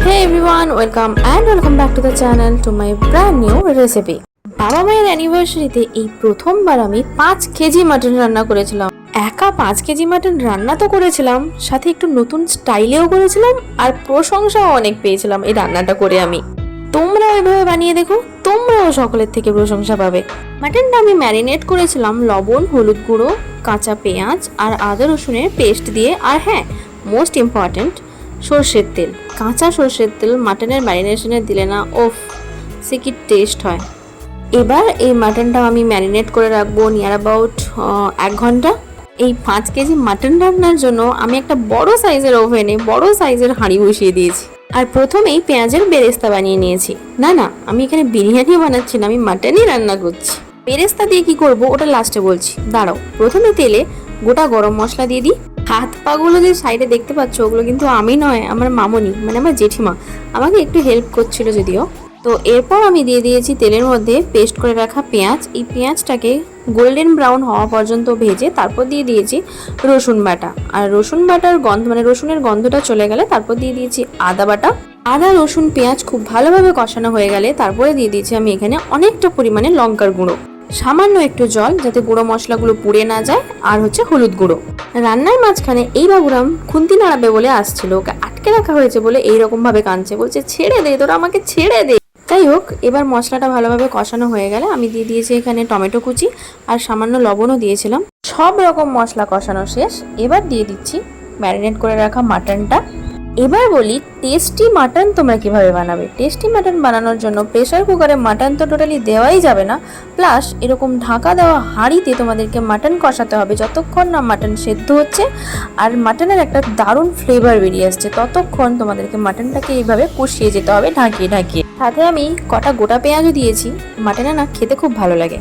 Hey everyone, welcome back to the channel to my brand new recipe. বাবা মায়ের অ্যানিভার্সারিতে এই প্রথমবার আমি 5 কেজি মাটন রান্না করেছিলাম। একা 5 কেজি মাটন রান্না তো করেছিলাম, সাথে একটু নতুন স্টাইলেও করেছিলাম আর প্রশংসাও অনেক পেয়েছিলাম এই রান্নাটা করে আমি। তোমরা ওইভাবে বানিয়ে দেখো, তোমরাও সকলের থেকে প্রশংসা পাবে। মাটনটা আমি ম্যারিনেট করেছিলাম লবণ, হলুদ গুঁড়ো, কাঁচা পেঁয়াজ আর আদা রসুনের পেস্ট দিয়ে। আর হ্যাঁ, মোস্ট ইম্পর্ট্যান্ট, সর্ষের তেল। কাঁচা সর্ষের তেল মাটনের ম্যারিনেশনে দিলে না ওফ, সে কি টেস্ট হয়। এবার এই মাটনটা আমি ম্যারিনেট করে রাখবো নিয়ার অ্যাবাউট 1 ঘন্টা। এই 5 কেজি মাটন রান্নার জন্য আমি একটা বড় সাইজের ওভেনে বড় সাইজের হাঁড়ি বসিয়ে দিয়েছি। আর প্রথমেই পেঁয়াজের বেরেস্তা বানিয়ে নিয়েছি। না, আমি এখানে বিরিয়ানি বানাচ্ছি না, আমি মাটনই রান্না করছি। বেরেস্তা দিয়ে কি করব ওটা লাস্টে বলছি, দাঁড়াও। প্রথমে তেলে গোটা গরম মশলা দিয়ে দিই। হাত পাগুলো যে সাইডে দেখতে পাচ্ছ, ওগুলো কিন্তু আমি নয়, আমার মামনি মানে আমার জেঠিমা আমাকে একটু হেল্প করছিল যদিও। তো এরপর আমি দিয়ে দিয়েছি তেলের মধ্যে পেস্ট করে রাখা পেঁয়াজ। এই পেঁয়াজটাকে গোল্ডেন ব্রাউন হওয়া পর্যন্ত ভেজে তারপর দিয়ে দিয়েছি রসুন বাটা। আর রসুন বাটার গন্ধ মানে রসুনের গন্ধটা চলে গেলে তারপর দিয়ে দিয়েছি আদা বাটা। আদা রসুন পেঁয়াজ খুব ভালোভাবে কষানো হয়ে গেলে তারপরে দিয়ে দিয়েছি আমি এখানে অনেকটা পরিমাণে লঙ্কার গুঁড়ো, সামান্য একটু জল যাতে গুঁড়ো মশলাগুলো পুড়ে না যায়, আর হচ্ছে হলুদ গুঁড়ো। রান্নার মাঝখানে এই বাবুরাম খুন্তি নাড়াবে বলে আসছিল, ওকে আটকে রাখা হয়েছে বলে এইরকম ভাবে কাঁদছে, বলছে ছেড়ে দে, তোরা আমাকে ছেড়ে দে। যাই হোক, এবার মশলাটা ভালোভাবে কষানো হয়ে গেলে আমি দিয়ে দিয়েছি এখানে টমেটো কুচি আর সামান্য লবণও দিয়েছিলাম। সব রকম মশলা কষানো শেষ, এবার দিয়ে দিচ্ছি ম্যারিনেট করে রাখা মাটনটা। এবার বলি টেস্টি মাটন তোমরা কিভাবে বানাবে। টেস্টি মাটন বানানোর জন্য প্রেসার কুকারে মাটন তো টোটালি দেওয়াই যাবে না, প্লাস এরকম ঢাকা দেওয়া হাঁড়িতে তোমাদেরকে মাটন কষাতে হবে যতক্ষণ না মাটন সেদ্ধ হচ্ছে আর মাটনের একটা দারুণ ফ্লেভার বেরিয়ে আসছে, ততক্ষণ তোমাদেরকে মাটনটাকে এইভাবে কষিয়ে যেতে হবে ঢাকিয়ে ঢাকিয়ে। সাথে আমি কটা গোটা পেঁয়াজও দিয়েছি। মাটনে না খেতে খুব ভালো লাগে।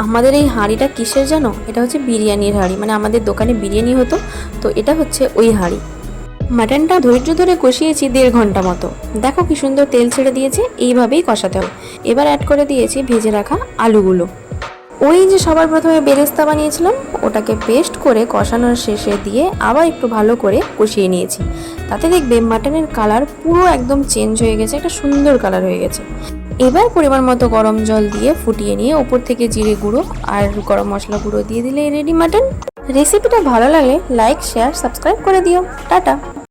আমাদের এই হাঁড়িটা কিসের জানো? এটা হচ্ছে বিরিয়ানির হাঁড়ি, মানে আমাদের দোকানে বিরিয়ানি হতো তো এটা হচ্ছে ওই হাঁড়ি। মাটনটা ধৈর্য ধরে কষিয়েছি 1.5 ঘন্টা মতো। দেখো কি সুন্দর তেল ছেড়ে দিয়েছে, এইভাবেই কষাতে হবে। এবার অ্যাড করে দিয়েছি ভেজে রাখা আলুগুলো। ওই যে সবার প্রথমে বেরেস্তা বানিয়েছিলাম ওটাকে পেস্ট করে কষানোর শেষে দিয়ে আবার একটু ভালো করে কষিয়ে নিয়েছি। তাতে দেখবে মাটনের কালার পুরো একদম চেঞ্জ হয়ে গেছে, একটা সুন্দর কালার হয়ে গেছে। এবার পরিমাণ মতো গরম জল দিয়ে ফুটিয়ে নিয়ে ওপর থেকে জিরে গুঁড়ো আর গরম মশলা গুঁড়ো দিয়ে দিলে রেডি মাটন। রেসিপিটা ভালো লাগলে লাইক, শেয়ার, সাবস্ক্রাইব করে দিও। টাটা।